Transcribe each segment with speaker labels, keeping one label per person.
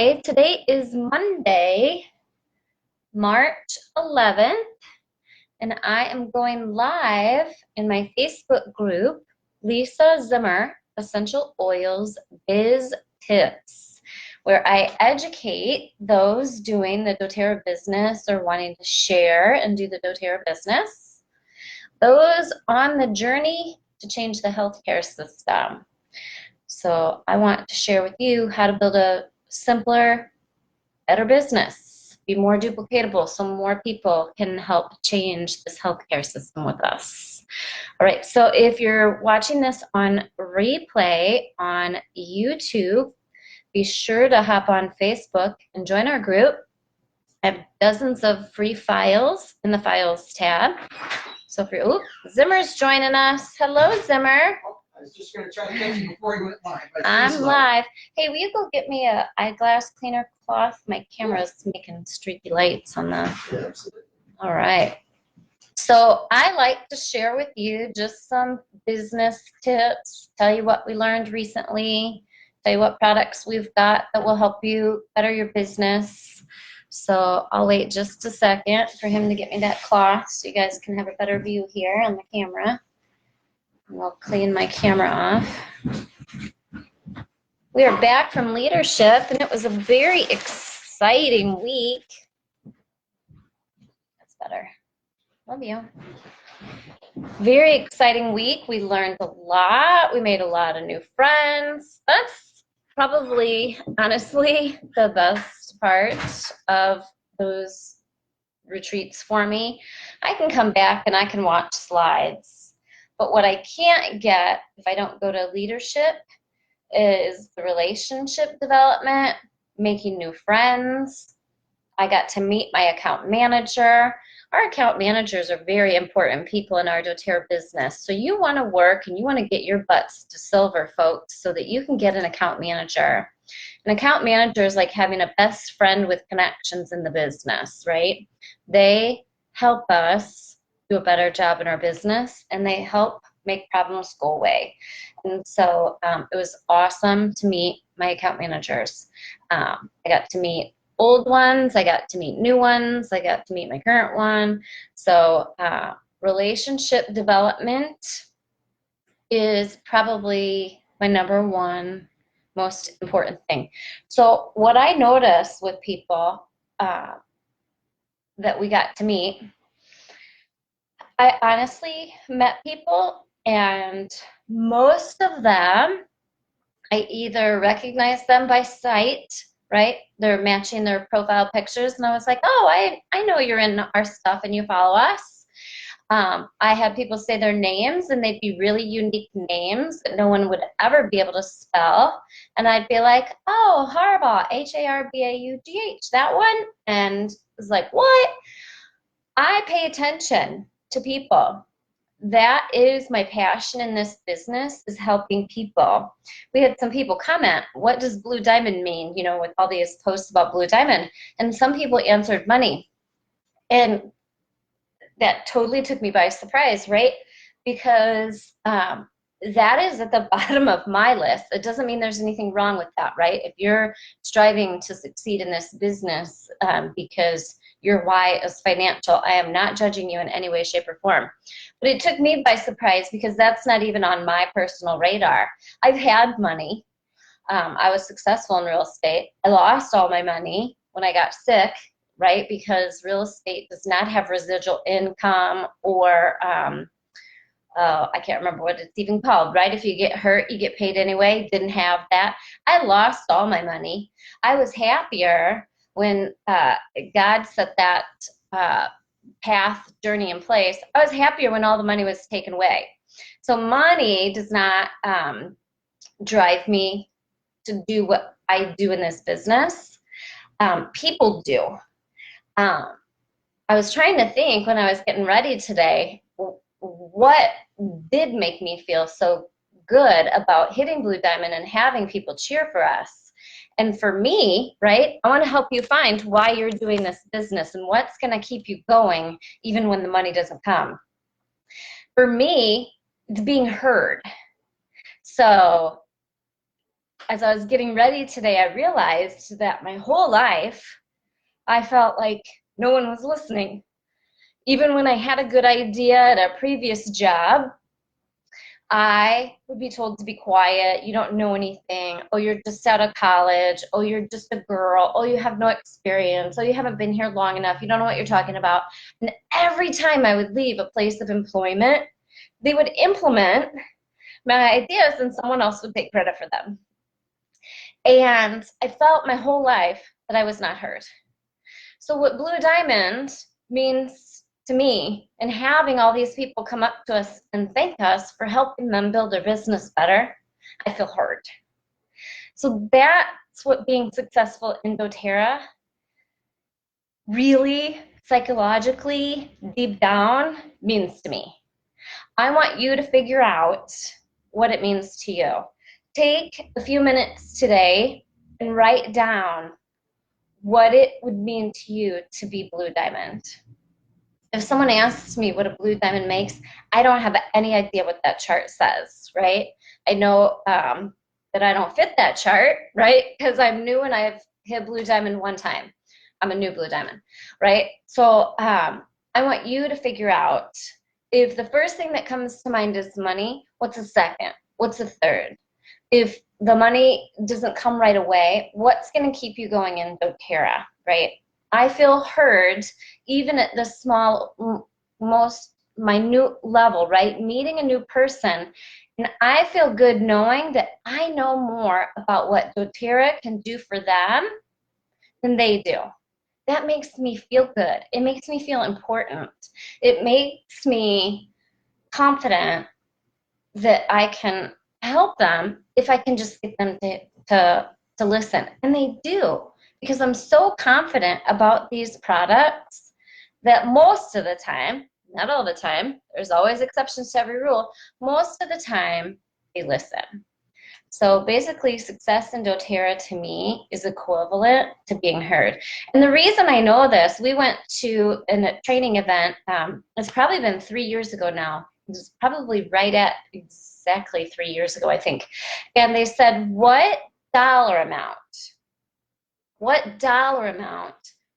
Speaker 1: Hey, today is Monday, March 11th, and I am going live in my Facebook group, Lisa Zimmer, Essential Oils Biz Tips, where I educate those doing the doTERRA business or wanting to share and do the doTERRA business, those on the journey to change the healthcare system. So I want to share with you how to build a simpler, better business, be more duplicatable so more people can help change this healthcare system with us. All right, so if you're watching this on replay on YouTube, be sure to hop on Facebook and join our group. I have dozens of free files in the Files tab. So if you're, Zimmer's joining us. Hello, Zimmer.
Speaker 2: I was just going to try to catch you before you went live.
Speaker 1: I'm live. Hey, will you go get me a eyeglass cleaner cloth? My camera's making streaky lights on the...
Speaker 2: Yeah, absolutely.
Speaker 1: All right. So I like to share with you just some business tips, tell you what we learned recently, tell you what products we've got that will help you better your business. So I'll wait just a second for him to get me that cloth so you guys can have a better view here on the camera. I'll clean my camera off. We are back from leadership, and it was a very exciting week. That's better. Love you. Very exciting week. We learned a lot. We made a lot of new friends. That's probably, honestly, the best part of those retreats for me. I can come back and I can watch slides. But what I can't get if I don't go to leadership is the relationship development, making new friends. I got to meet my account manager. Our account managers are very important people in our doTERRA business. So you want to work and you want to get your butts to silver, folks, so that you can get an account manager. An account manager is like having a best friend with connections in the business, right? They help us do a better job in our business, and they help make problems go away. And so it was awesome to meet my account managers. I got to meet old ones, I got to meet new ones, I got to meet my current one. So relationship development is probably my number one most important thing. So what I noticed with people that we got to meet, I honestly met people, and most of them, I either recognized them by sight, right? They're matching their profile pictures, and I was like, oh, I know you're in our stuff and you follow us. I had people say their names, and they'd be really unique names that no one would ever be able to spell. And I'd be like, oh, Harbaugh, H-A-R-B-A-U-G-H, that one? And it was like, what? I pay attention to people. That is my passion in this business, is helping people. We had some people comment, what does Blue Diamond mean, you know, with all these posts about Blue Diamond? And some people answered money. And that totally took me by surprise, right? Because that is at the bottom of my list. It doesn't mean there's anything wrong with that, right? If you're striving to succeed in this business because your why is financial, I am not judging you in any way, shape, or form. But it took me by surprise because that's not even on my personal radar. I've had money. I was successful in real estate. I lost all my money when I got sick, right? Because real estate does not have residual income or, I can't remember what it's even called, right? If you get hurt, you get paid anyway. Didn't have that. I lost all my money. I was happier when God set that path, journey in place. I was happier when all the money was taken away. So money does not drive me to do what I do in this business. People do. I was trying to think when I was getting ready today, what did make me feel so good about hitting Blue Diamond and having people cheer for us? And for me, right, I want to help you find why you're doing this business and what's going to keep you going even when the money doesn't come. For me, it's being heard. So as I was getting ready today, I realized that my whole life, I felt like no one was listening. Even when I had a good idea at a previous job, I would be told to be quiet. You don't know anything. Oh, you're just out of college. Oh, you're just a girl. Oh, you have no experience. Oh, you haven't been here long enough. You don't know what you're talking about. And every time I would leave a place of employment, they would implement my ideas and someone else would take credit for them. And I felt my whole life that I was not heard. So what Blue Diamond means to me, and having all these people come up to us and thank us for helping them build their business better, I feel heard. So that's what being successful in doTERRA really psychologically deep down means to me. I want you to figure out what it means to you. Take a few minutes today and write down what it would mean to you to be Blue Diamond. If someone asks me what a Blue Diamond makes, I don't have any idea what that chart says, right? I know that I don't fit that chart, right? Because I'm new and I've hit Blue Diamond one time. I'm a new Blue Diamond, right? So I want you to figure out, if the first thing that comes to mind is money, what's a second? What's a third? If the money doesn't come right away, what's going to keep you going in doTERRA, right? I feel heard even at the small, most minute level, right? Meeting a new person. And I feel good knowing that I know more about what doTERRA can do for them than they do. That makes me feel good. It makes me feel important. It makes me confident that I can help them if I can just get them to listen. And they do, because I'm so confident about these products that most of the time, not all the time, there's always exceptions to every rule, most of the time they listen. So basically, success in doTERRA to me is equivalent to being heard. And the reason I know this, we went to a training event, it's probably been 3 years ago now. It was probably right at exactly 3 years ago, I think. And they said, what dollar amount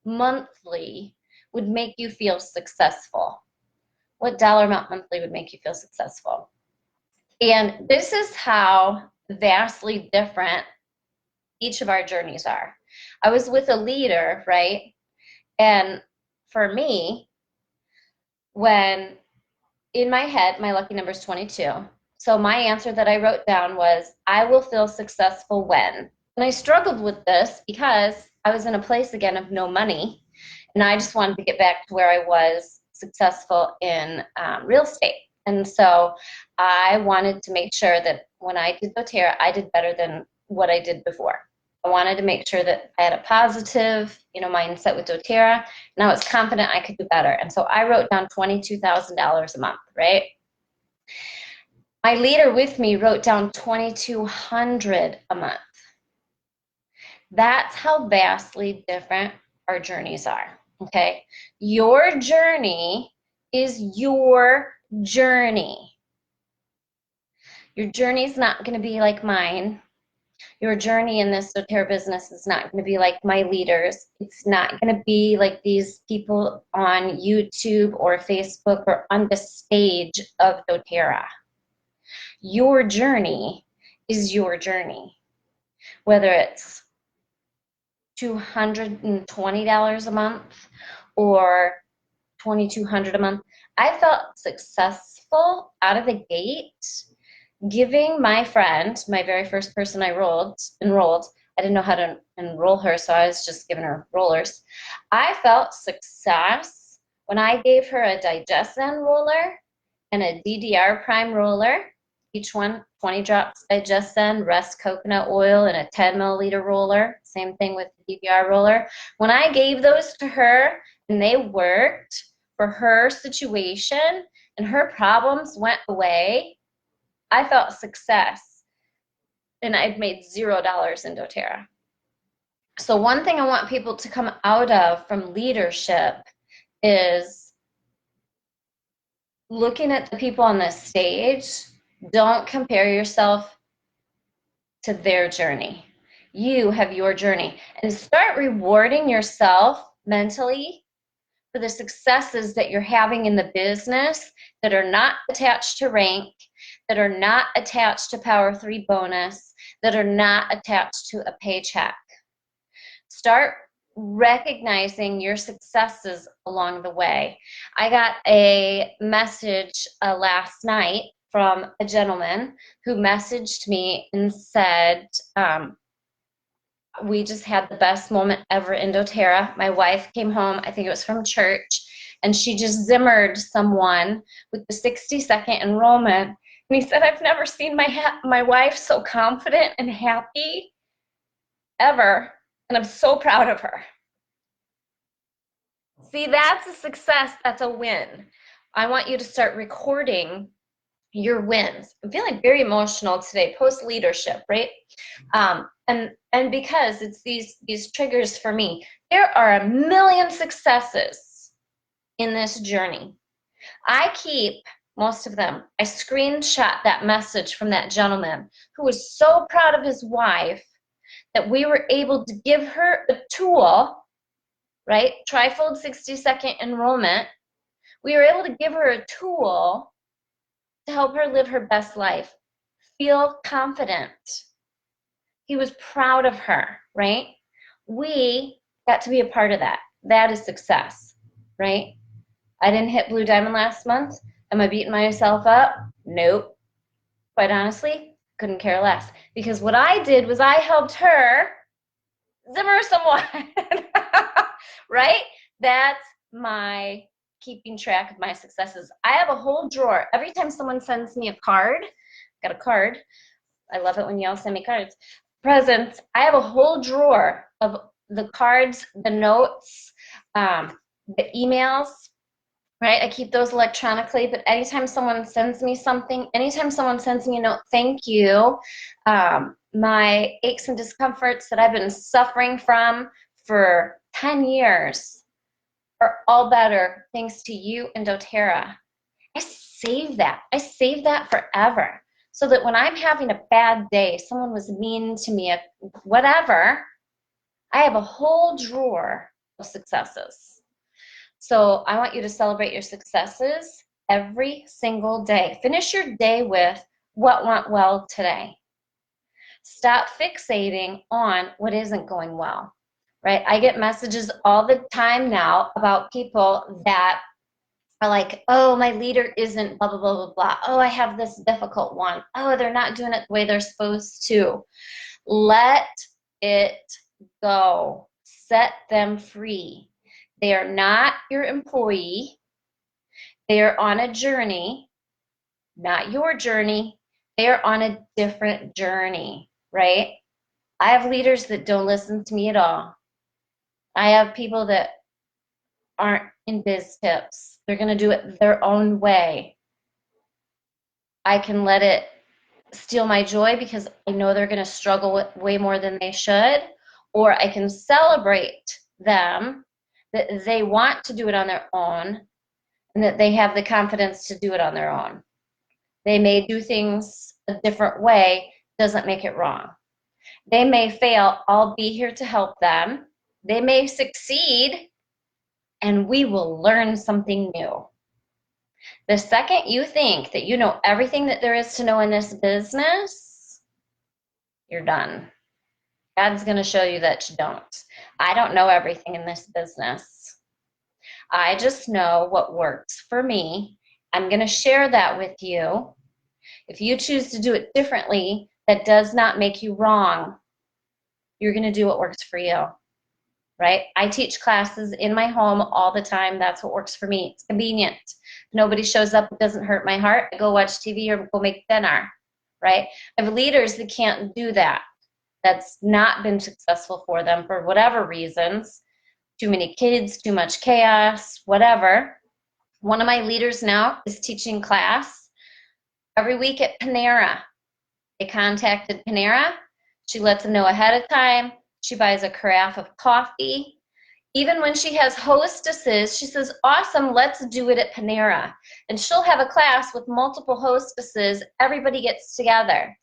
Speaker 1: monthly would make you feel successful? What dollar amount monthly would make you feel successful? And this is how vastly different each of our journeys are. I was with a leader, right? And for me, when in my head, my lucky number is 22. So my answer that I wrote down was, I will feel successful when. And I struggled with this because I was in a place again of no money. And I just wanted to get back to where I was successful in real estate. And so I wanted to make sure that when I did doTERRA, I did better than what I did before. I wanted to make sure that I had a positive, mindset with doTERRA, and I was confident I could do better. And so I wrote down $22,000 a month, right? My leader with me wrote down $2,200 a month. That's how vastly different our journeys are, okay? Your journey is your journey. Your journey is not going to be like mine. Your journey in this doTERRA business is not going to be like my leaders. It's not going to be like these people on YouTube or Facebook or on the stage of doTERRA. Your journey is your journey. Whether it's $220 a month or $2,200 a month, I felt successful out of the gate giving my friend, my very first person I enrolled, I didn't know how to enroll her, so I was just giving her rollers. I felt success when I gave her a Digestin roller and a DDR Prime roller, each one 20 drops Digestin, rest coconut oil, and a 10 milliliter roller. Same thing with the DDR roller. When I gave those to her and they worked for her situation and her problems went away, I felt success, and I've made $0 in doTERRA. So one thing I want people to come out of from leadership is looking at the people on the stage. Don't compare yourself to their journey. You have your journey. And start rewarding yourself mentally for the successes that you're having in the business that are not attached to rank, that are not attached to Power 3 bonus, that are not attached to a paycheck. Start recognizing your successes along the way. I got a message last night from a gentleman who messaged me and said, we just had the best moment ever in doTERRA. My wife came home, I think it was from church, and she just Zimmered someone with the 60-second enrollment. And he said, I've never seen my wife so confident and happy ever, and I'm so proud of her. See, that's a success. That's a win. I want you to start recording your wins. I'm feeling very emotional today, post-leadership, right? And because it's these triggers for me, there are a million successes in this journey. I keep most of them. I screenshot that message from that gentleman who was so proud of his wife that we were able to give her a tool, right? Trifold 60-second enrollment. We were able to give her a tool to help her live her best life, feel confident. He was proud of her, right? We got to be a part of that. That is success, right? I didn't hit Blue Diamond last month. Am I beating myself up? Nope. Quite honestly, couldn't care less. Because what I did was I helped her Zimmer someone, right? That's my keeping track of my successes. I have a whole drawer. Every time someone sends me a card, got a card. I love it when y'all send me cards. Presents. I have a whole drawer of the cards, the notes, the emails, right? I keep those electronically, but anytime someone sends me something, anytime someone sends me a note, thank you, my aches and discomforts that I've been suffering from for 10 years are all better thanks to you and doTERRA. I save that. I save that forever. So that when I'm having a bad day, someone was mean to me, whatever, I have a whole drawer of successes. So I want you to celebrate your successes every single day. Finish your day with what went well today. Stop fixating on what isn't going well, right? I get messages all the time now about people that are like, oh, my leader isn't blah, blah, blah, blah, blah. Oh, I have this difficult one. Oh, they're not doing it the way they're supposed to. Let it go. Set them free. They are not your employee. They are on a journey, not your journey. They are on a different journey, right? I have leaders that don't listen to me at all. I have people that aren't in biz tips. They're going to do it their own way. I can let it steal my joy because I know they're going to struggle with way more than they should, or I can celebrate them that they want to do it on their own and that they have the confidence to do it on their own. They may do things a different way, doesn't make it wrong. They may fail, I'll be here to help them. They may succeed, and we will learn something new. The second you think that you know everything that there is to know in this business, you're done. God's going to show you that you don't. I don't know everything in this business. I just know what works for me. I'm going to share that with you. If you choose to do it differently, that does not make you wrong. You're going to do what works for you, right? I teach classes in my home all the time. That's what works for me. It's convenient. If nobody shows up, it doesn't hurt my heart. I go watch TV or go make dinner, right? I have leaders that can't do that. That's not been successful for them for whatever reasons. Too many kids, too much chaos, whatever. One of my leaders now is teaching class every week at Panera. They contacted Panera. She lets them know ahead of time. She buys a carafe of coffee. Even when she has hostesses, she says, awesome, let's do it at Panera. And she'll have a class with multiple hostesses. Everybody gets together.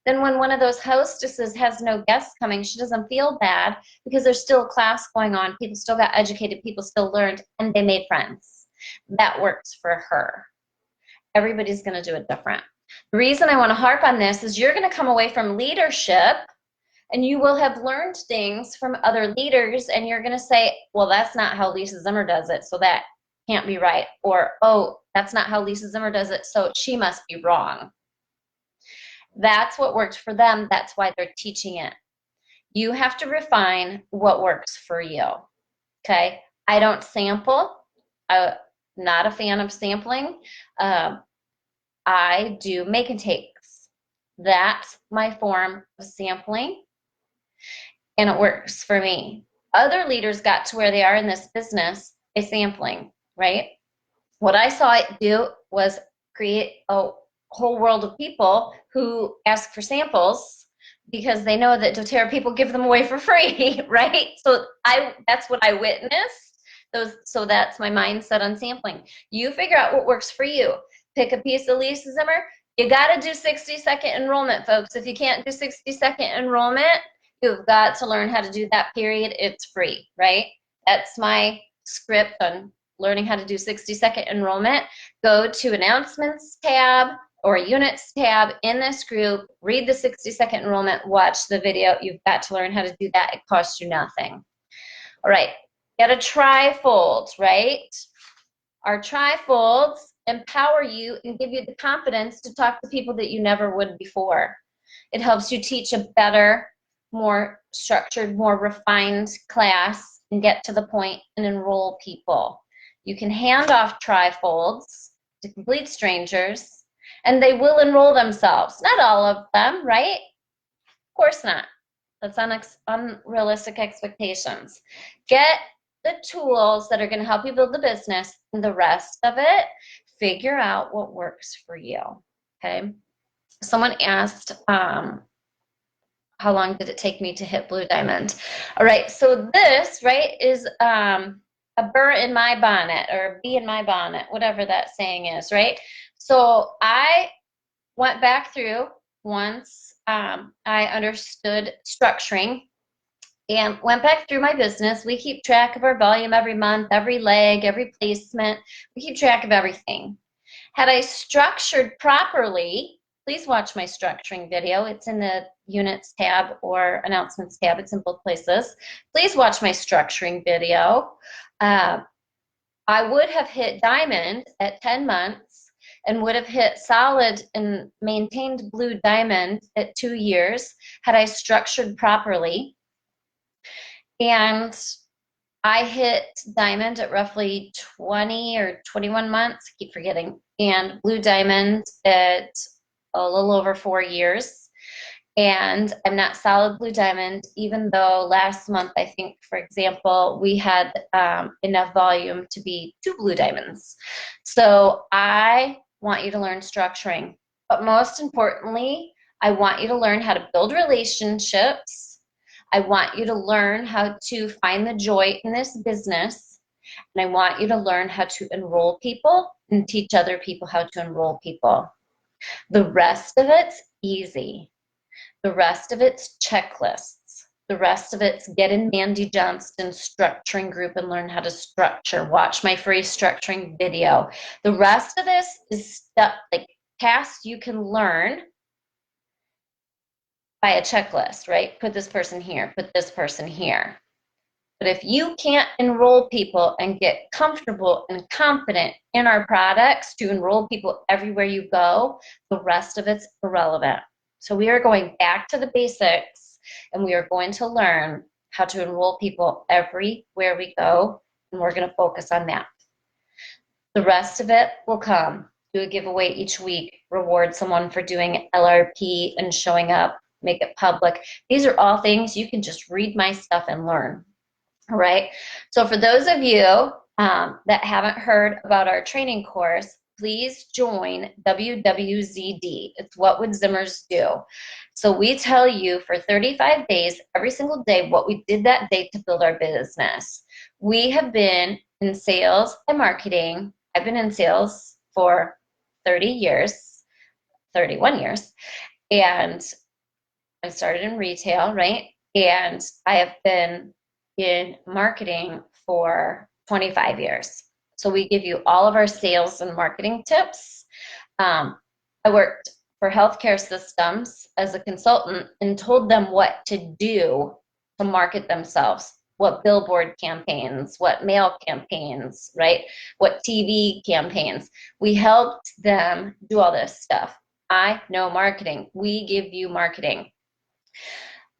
Speaker 1: Then when one of those hostesses has no guests coming, she doesn't feel bad because there's still a class going on. People still got educated, people still learned, and they made friends. That works for her. Everybody's going to do it different. The reason I want to harp on this is you're going to come away from leadership and you will have learned things from other leaders, and you're going to say, well, that's not how Lisa Zimmer does it, so that can't be right. Or, oh, that's not how Lisa Zimmer does it, so she must be wrong. That's what worked for them. That's why they're teaching it. You have to refine what works for you. Okay? I don't sample. I'm not a fan of sampling. I do make and takes. That's my form of sampling, and it works for me. Other leaders got to where they are in this business by sampling, right? What I saw it do was create a whole world of people who ask for samples because they know that doTERRA people give them away for free, right? So that's what I witnessed. So that's my mindset on sampling. You figure out what works for you. Pick a piece of Lisa Zimmer. You got to do 60-second enrollment, folks. If you can't do 60-second enrollment, you've got to learn how to do that, period. It's free, right? That's my script on learning how to do 60-second enrollment. Go to announcements tab or units tab in this group, read the 60-second enrollment, watch the video. You've got to learn how to do that. It costs you nothing. All right, get a trifold, right? Our trifolds empower you and give you the confidence to talk to people that you never would before. It helps you teach a better, more structured, more refined class and get to the point and enroll people. You can hand off trifolds to complete strangers, and they will enroll themselves. Not all of them, right? Of course not. That's unrealistic expectations. Get the tools that are going to help you build the business, and the rest of it, figure out what works for you, okay? Someone asked, how long did it take me to hit Blue Diamond? All right, so this, right, is a burr in my bonnet, or a bee in my bonnet, whatever that saying is, right? So I went back through once I understood structuring and went back through my business. We keep track of our volume every month, every leg, every placement. We keep track of everything. Had I structured properly, please watch my structuring video. It's in the units tab or announcements tab. It's in both places. Please watch my structuring video. I would have hit diamond at 10 months and would have hit solid and maintained blue diamond at 2 years had I structured properly. And I hit diamond at roughly 20 or 21 months, I keep forgetting, and blue diamond at a little over 4 years. And I'm not solid blue diamond, even though last month, I think, for example, we had enough volume to be 2 blue diamonds. So I want you to learn structuring. But most importantly, I want you to learn how to build relationships. I want you to learn how to find the joy in this business. And I want you to learn how to enroll people and teach other people how to enroll people. The rest of it's easy. The rest of it's checklists. The rest of it's get in Mandy Johnston's structuring group and learn how to structure. Watch my free structuring video. The rest of this is stuff like tasks you can learn by a checklist, right? Put this person here, put this person here. But if you can't enroll people and get comfortable and confident in our products to enroll people everywhere you go, the rest of it's irrelevant. So we are going back to the basics, and we are going to learn how to enroll people everywhere we go, and we're going to focus on that. The rest of it will come. Do a giveaway each week, reward someone for doing LRP and showing up, make it public. These are all things you can just read my stuff and learn. All right. So for those of you that haven't heard about our training course, please join WWZD. It's What Would Zimmers Do? So we tell you for 35 days, every single day, what we did that day to build our business. We have been in sales and marketing. I've been in sales for 30 years, 31 years. And I started in retail, right? And I have been in marketing for 25 years. So we give you all of our sales and marketing tips. I worked for healthcare systems as a consultant and told them what to do to market themselves, what billboard campaigns, what mail campaigns, right? What TV campaigns. We helped them do all this stuff. I know marketing. We give you marketing.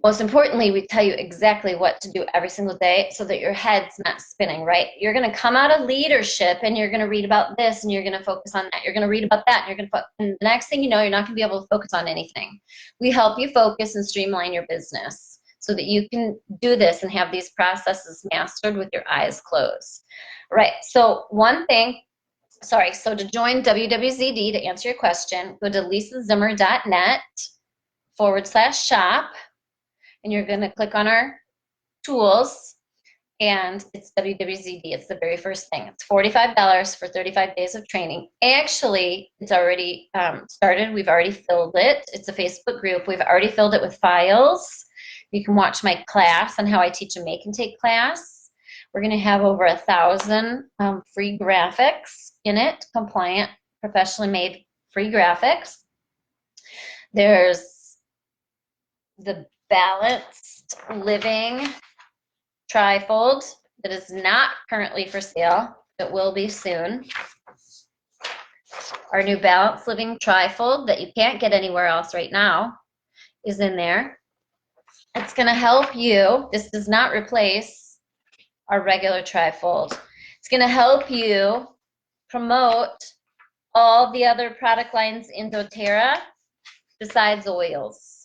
Speaker 1: Most importantly, we tell you exactly what to do every single day so that your head's not spinning, right? You're going to come out of leadership and you're going to read about this and you're going to focus on that. You're going to read about that and you're going to and the next thing you know, you're not going to be able to focus on anything. We help you focus and streamline your business so that you can do this and have these processes mastered with your eyes closed. Right. So so to join WWZD, to answer your question, go to lisazimmer.net/shop. And you're going to click on our tools, and it's WWZD. It's the very first thing. It's $45 for 35 days of training. Actually, it's already started. We've already filled it. It's a Facebook group. We've already filled it with files. You can watch my class on how I teach a make and take class. We're going to have over 1,000 free graphics in it, compliant, professionally made free graphics. There's the Balanced Living trifold that is not currently for sale. It will be soon. Our new Balanced Living trifold that you can't get anywhere else right now is in there. It's going to help you. This does not replace our regular trifold. It's going to help you promote all the other product lines in doTERRA besides oils.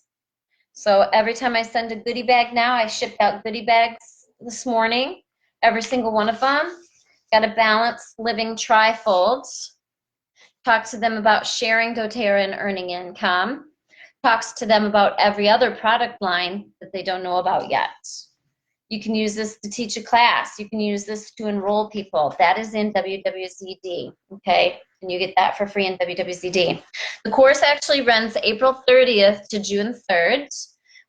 Speaker 1: So every time I send a goodie bag now, I shipped out goodie bags this morning, every single one of them. Got a Balanced Living trifold. Talk to them about sharing doTERRA and earning income. Talks to them about every other product line that they don't know about yet. You can use this to teach a class. You can use this to enroll people. That is in WWZD, okay? And you get that for free in WWZD. The course actually runs April 30th to June 3rd.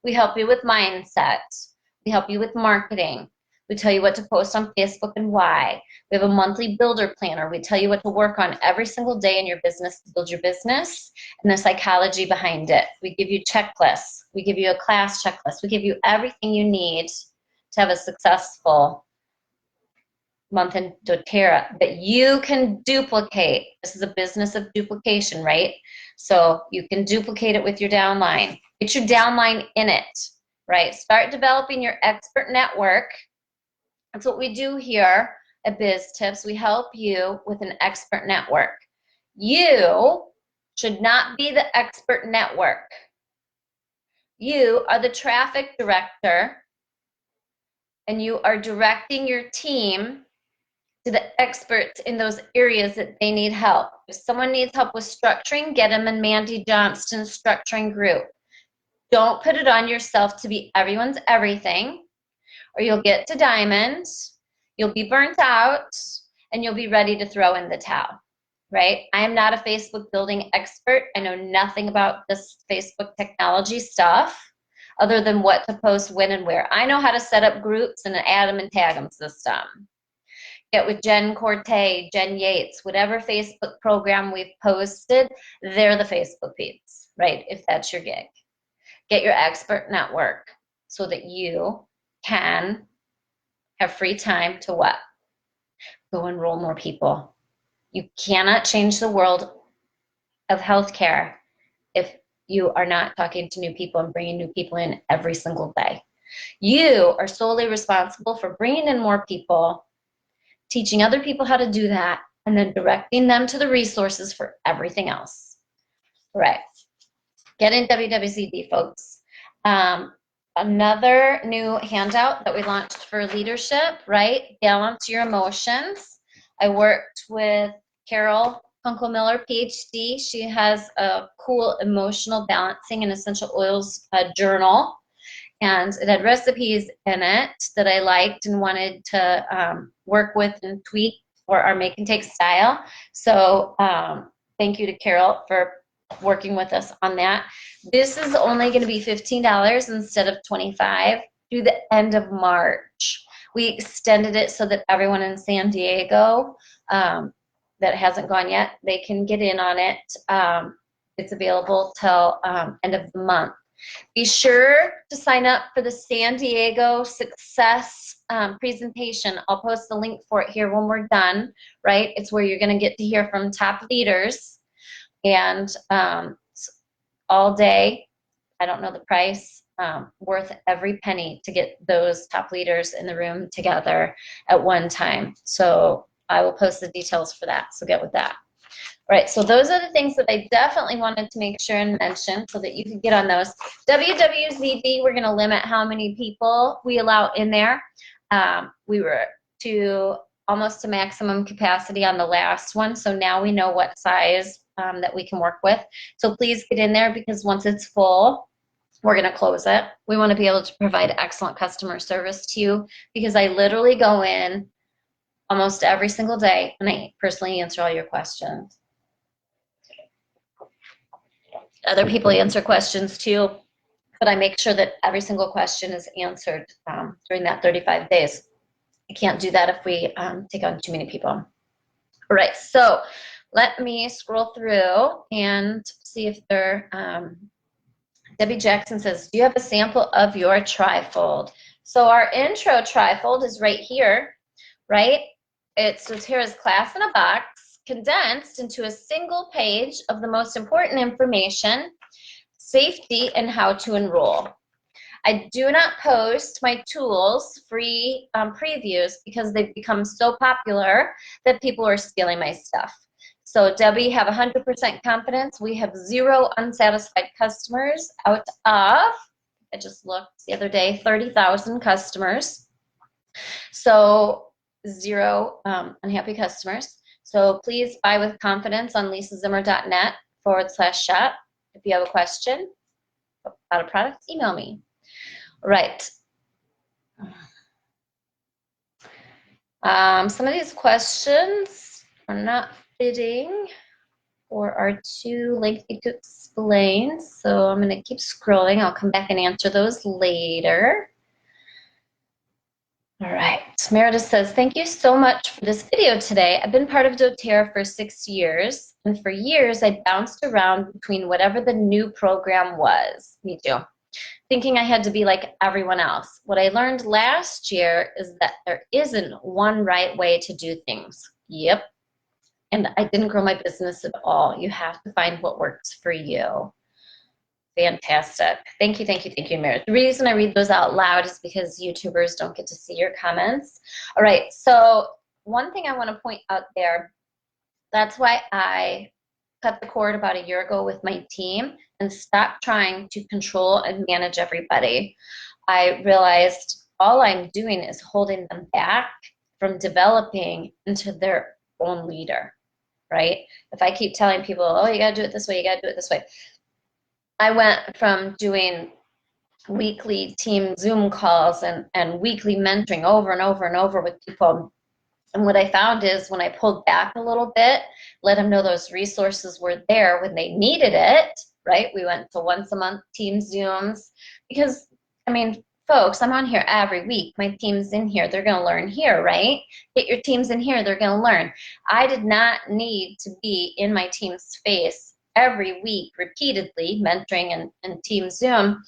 Speaker 1: We help you with mindset. We help you with marketing. We tell you what to post on Facebook and why. We have a monthly builder planner. We tell you what to work on every single day in your business to build your business and the psychology behind it. We give you checklists. We give you a class checklist. We give you everything you need to have a successful month in doTERRA that you can duplicate. This is a business of duplication, right? So you can duplicate it with your downline. Get your downline in it, right? Start developing your expert network. That's what we do here at Biz Tips. We help you with an expert network. You should not be the expert network. You are the traffic director, and you are directing your team to the experts in those areas that they need help. If someone needs help with structuring, get them in Mandy Johnston's structuring group. Don't put it on yourself to be everyone's everything, or you'll get to diamonds, you'll be burnt out, and you'll be ready to throw in the towel, right? I am not a Facebook building expert. I know nothing about this Facebook technology stuff other than what to post, when, and where. I know how to set up groups and an add them and tag them system. Get with Jen Corte, Jen Yates, whatever Facebook program we've posted, they're the Facebook feeds, right? If that's your gig. Get your expert network so that you can have free time to what? Go enroll more people. You cannot change the world of healthcare if you are not talking to new people and bringing new people in every single day. You are solely responsible for bringing in more people, teaching other people how to do that, and then directing them to the resources for everything else. All right. Get in WWZD, folks. Another new handout that we launched for leadership, right? Balance your emotions. I worked with Carol Kunkel Miller, PhD. She has a cool emotional balancing and essential oils journal. And it had recipes in it that I liked and wanted to work with and tweak for our make and take style. So thank you to Carol for working with us on that. This is only going to be $15 instead of $25 through the end of March. We extended it so that everyone in San Diego that hasn't gone yet, they can get in on it. It's available till end of the month. Be sure to sign up for the San Diego Success presentation. I'll post the link for it here when we're done, right? It's where you're going to get to hear from top leaders and all day. I don't know the price. Worth every penny to get those top leaders in the room together at one time. So I will post the details for that, so get with that. All right, so those are the things that I definitely wanted to make sure and mention so that you could get on those. WWZD, we're gonna limit how many people we allow in there. We were to almost to maximum capacity on the last one, so now we know what size that we can work with. So please get in there, because once it's full, we're gonna close it. We wanna be able to provide excellent customer service to you, because I literally go in almost every single day and I personally answer all your questions. Other people answer questions too, but I make sure that every single question is answered during that 35 days. I can't do that if we take on too many people. All right, so let me scroll through and see if they're, Debbie Jackson says, do you have a sample of your trifold? So our intro trifold is right here, right? It's doTERRA's class in a box, condensed into a single page of the most important information, safety, and how to enroll. I do not post my tools free previews because they've become so popular that people are stealing my stuff. So Debbie, have 100% confidence. We have 0 unsatisfied customers out of, I just looked the other day, 30,000 customers. So 0 unhappy customers. So please buy with confidence on lisazimmer.net/shop. If you have a question about a product, email me. Right. Some of these questions are not fitting or are too lengthy to explain, so I'm going to keep scrolling. I'll come back and answer those later. All right, Meredith says, thank you so much for this video today. I've been part of doTERRA for 6 years, and for years I bounced around between whatever the new program was. Me too. Thinking I had to be like everyone else. What I learned last year is that there isn't one right way to do things. Yep. And I didn't grow my business at all. You have to find what works for you. Fantastic. Thank you, thank you, thank you, Meredith. The reason I read those out loud is because YouTubers don't get to see your comments. All right, so one thing I want to point out there, that's why I cut the cord about a year ago with my team and stopped trying to control and manage everybody. I realized all I'm doing is holding them back from developing into their own leader, right? If I keep telling people, oh, you gotta do it this way, you gotta do it this way. I went from doing weekly team Zoom calls and weekly mentoring over and over and over with people. And what I found is when I pulled back a little bit, let them know those resources were there when they needed it, right? We went to once a month team Zooms because, I mean, folks, I'm on here every week. My team's in here. They're going to learn here, right? Get your teams in here. They're going to learn. I did not need to be in my team's face every week repeatedly mentoring and team Zoom.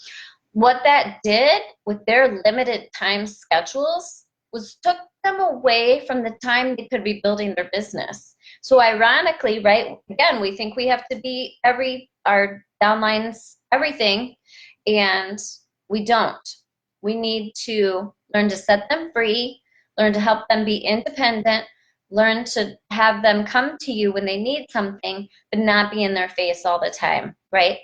Speaker 1: What that did with their limited time schedules was took them away from the time they could be building their business. So ironically, right, again, we think we have to be our downlines, everything, and we don't. We need to learn to set them free, learn to help them be independent, learn to have them come to you when they need something, but not be in their face all the time, right?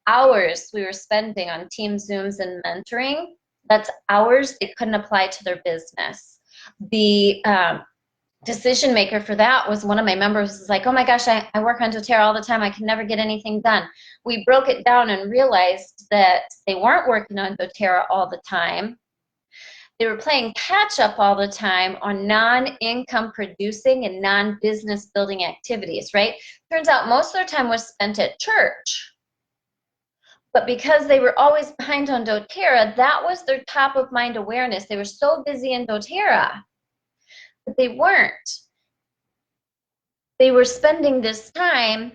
Speaker 1: Hours we were spending on team Zooms and mentoring, that's hours they couldn't apply to their business. The decision maker for that was one of my members was like, oh my gosh, I work on doTERRA all the time. I can never get anything done. We broke it down and realized that they weren't working on doTERRA all the time. they were playing catch up all the time on non-income producing and non-business building activities, right? Turns out most of their time was spent at church. But because they were always behind on doTERRA, that was their top of mind awareness. They were so busy in doTERRA, but they weren't. They were spending this time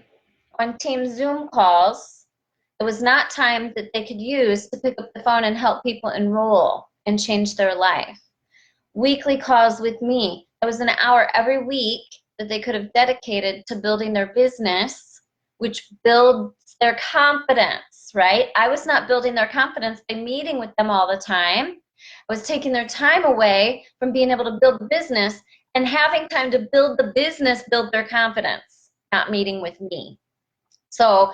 Speaker 1: on team Zoom calls. It was not time that they could use to pick up the phone and help people enroll and change their life. Weekly calls with me. It was an hour every week that they could have dedicated to building their business, which builds their confidence, right? I was not building their confidence by meeting with them all the time. I was taking their time away from being able to build the business and having time to build the business, build their confidence, not meeting with me. So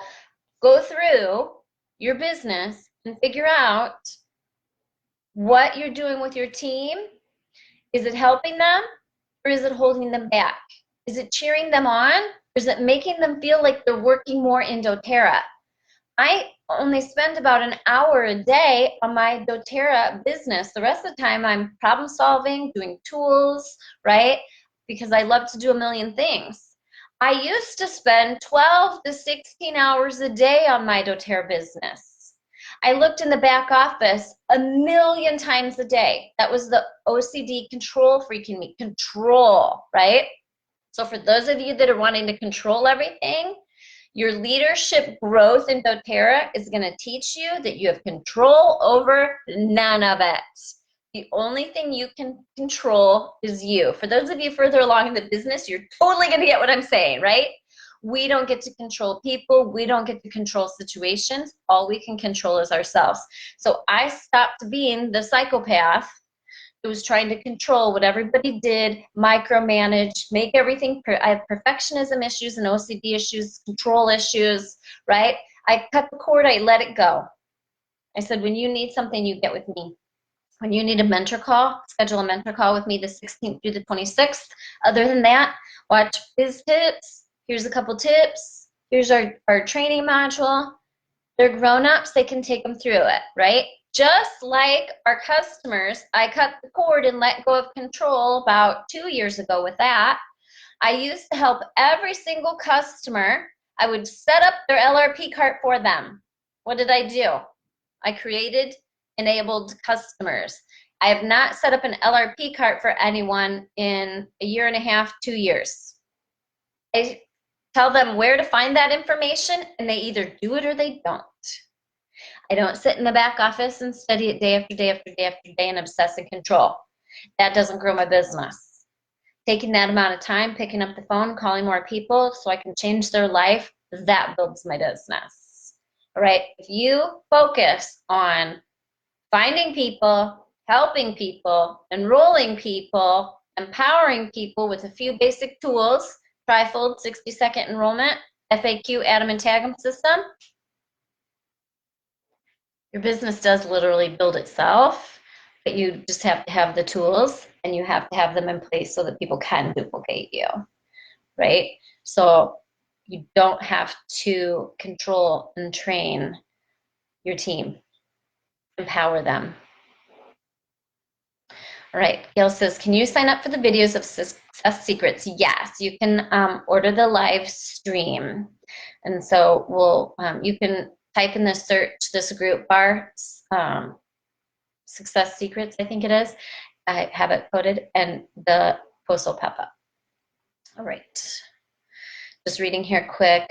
Speaker 1: go through your business and figure out what you're doing with your team. Is it helping them or is it holding them back? Is it cheering them on or is it making them feel like they're working more in doTERRA? I only spend about an hour a day on my doTERRA business. The rest of the time I'm problem solving, doing tools, right? Because I love to do a million things. I used to spend 12 to 16 hours a day on my doTERRA business. I looked in the back office a million times a day. That was the OCD control freak in me. Control, right? So for those of you that are wanting to control everything, your leadership growth in doTERRA is going to teach you that you have control over none of it. The only thing you can control is you. For those of you further along in the business, you're totally going to get what I'm saying, right? We don't get to control people. We don't get to control situations. All we can control is ourselves. So I stopped being the psychopath who was trying to control what everybody did, micromanage, make everything. I have perfectionism issues and OCD issues, control issues, right? I cut the cord. I let it go. I said, when you need something, you get with me. When you need a mentor call, schedule a mentor call with me the 16th through the 26th. Other than that, watch Biz Tips. Here's a couple tips. Here's our training module. They're grown-ups. They can take them through it, right? Just like our customers, I cut the cord and let go of control about 2 years ago with that. I used to help every single customer. I would set up their LRP cart for them. What did I do? I created enabled customers. I have not set up an LRP cart for anyone in a year and a half, 2 years. I tell them where to find that information, and they either do it or they don't. I don't sit in the back office and study it day after day after day after day and obsess and control. That doesn't grow my business. Taking that amount of time, picking up the phone, calling more people so I can change their life, that builds my business. All right, if you focus on finding people, helping people, enrolling people, empowering people with a few basic tools, trifold, 60-second enrollment, FAQ, Atom and Tag 'em system, your business does literally build itself, but you just have to have the tools and you have to have them in place so that people can duplicate you, right? So you don't have to control and train your team. Empower them. All right, Gail says, can you sign up for the videos of success secrets? Yes, you can order the live stream. And so you can type in the search, this group bar, success secrets, I think it is. I have it coded and the post will pop up. All right, just reading here quick.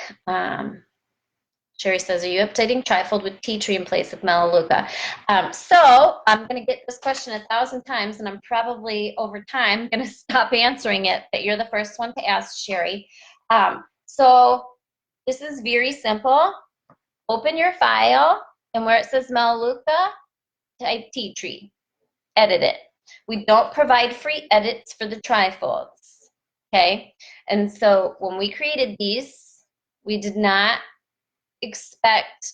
Speaker 1: Sherry says, are you updating trifold with tea tree in place of Melaleuca? So I'm going to get this question 1,000 times, and I'm probably over time going to stop answering it, but you're the first one to ask, Sherry. So this is very simple. Open your file, and where it says Melaleuca, type tea tree. Edit it. We don't provide free edits for the trifolds, okay? And so when we created these, we did not expect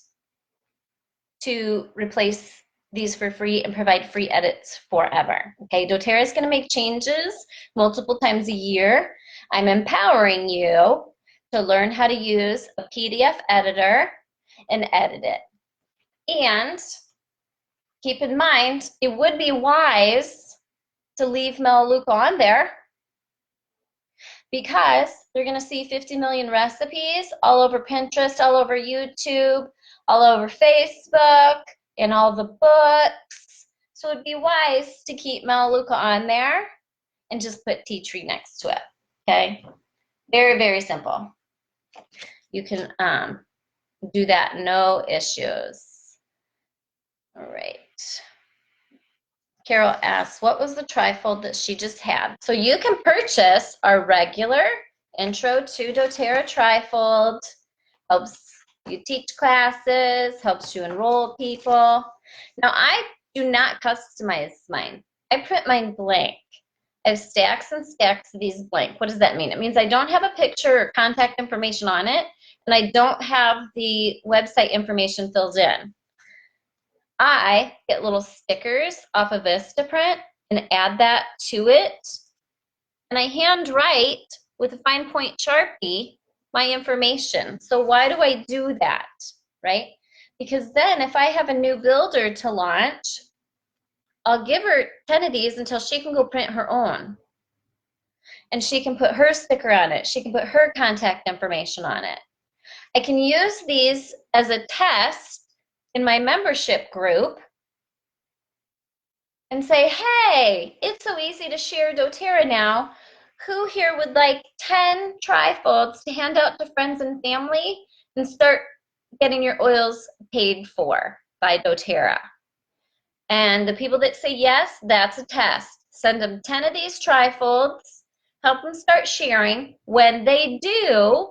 Speaker 1: to replace these for free and provide free edits forever. Okay, doTERRA is going to make changes multiple times a year. I'm empowering you to learn how to use a PDF editor and edit it. And keep in mind, it would be wise to leave Melaleuca on there because they're going to see 50 million recipes all over Pinterest, all over YouTube, all over Facebook, in all the books. So it'd be wise to keep Melaleuca on there and just put tea tree next to it. Okay? Very, very simple. You can do that, no issues. All right. Carol asks, what was the trifold that she just had? So you can purchase our regular Intro to doTERRA trifold. Helps you teach classes, helps you enroll people. Now, I do not customize mine. I print mine blank. I have stacks and stacks of these blank. What does that mean? It means I don't have a picture or contact information on it, and I don't have the website information filled in. I get little stickers off of Vistaprint and add that to it, and I handwrite with a fine point Sharpie my information. So why do I do that, right? Because then if I have a new builder to launch, I'll give her 10 of these until she can go print her own. And she can put her sticker on it. She can put her contact information on it. I can use these as a test in my membership group and say, hey, it's so easy to share doTERRA now. Who here would like 10 trifolds to hand out to friends and family and start getting your oils paid for by doTERRA? And the people that say yes, that's a test. Send them 10 of these trifolds, help them start sharing. When they do,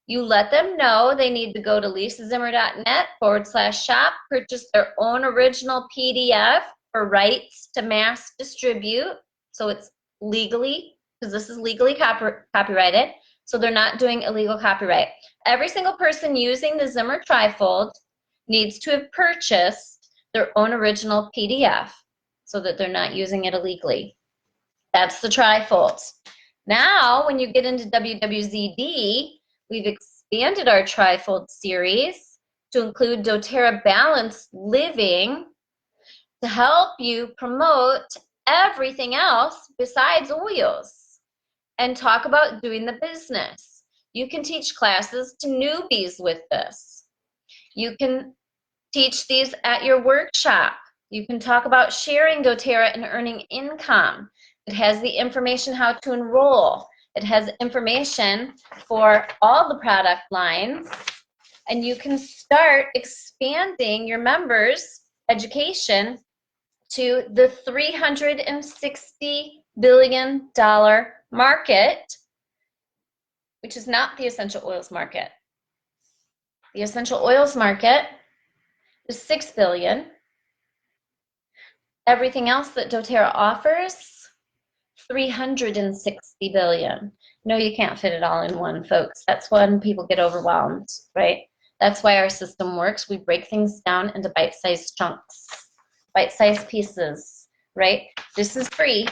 Speaker 1: you let them know they need to go to lisazimmer.net/shop, purchase their own original PDF for rights to mass distribute. So it's legally, because this is legally copyrighted, so they're not doing illegal copyright. Every single person using the Zimmer trifold needs to have purchased their own original PDF so that they're not using it illegally. That's the trifolds. Now, when you get into WWZD, we've expanded our trifold series to include doTERRA Balanced Living to help you promote everything else besides oils and talk about doing the business. You can teach classes to newbies with this. You can teach these at your workshop. You can talk about sharing doTERRA and earning income. It has the information how to enroll. It has information for all the product lines. And you can start expanding your members' education to the $360 billion market, which is not the essential oils market. The essential oils market is $6 billion. Everything else that doTERRA offers, $360 billion. No, you can't fit it all in one, folks. That's when people get overwhelmed, right? That's why our system works. We break things down into bite-sized chunks, bite-sized pieces, right? This is free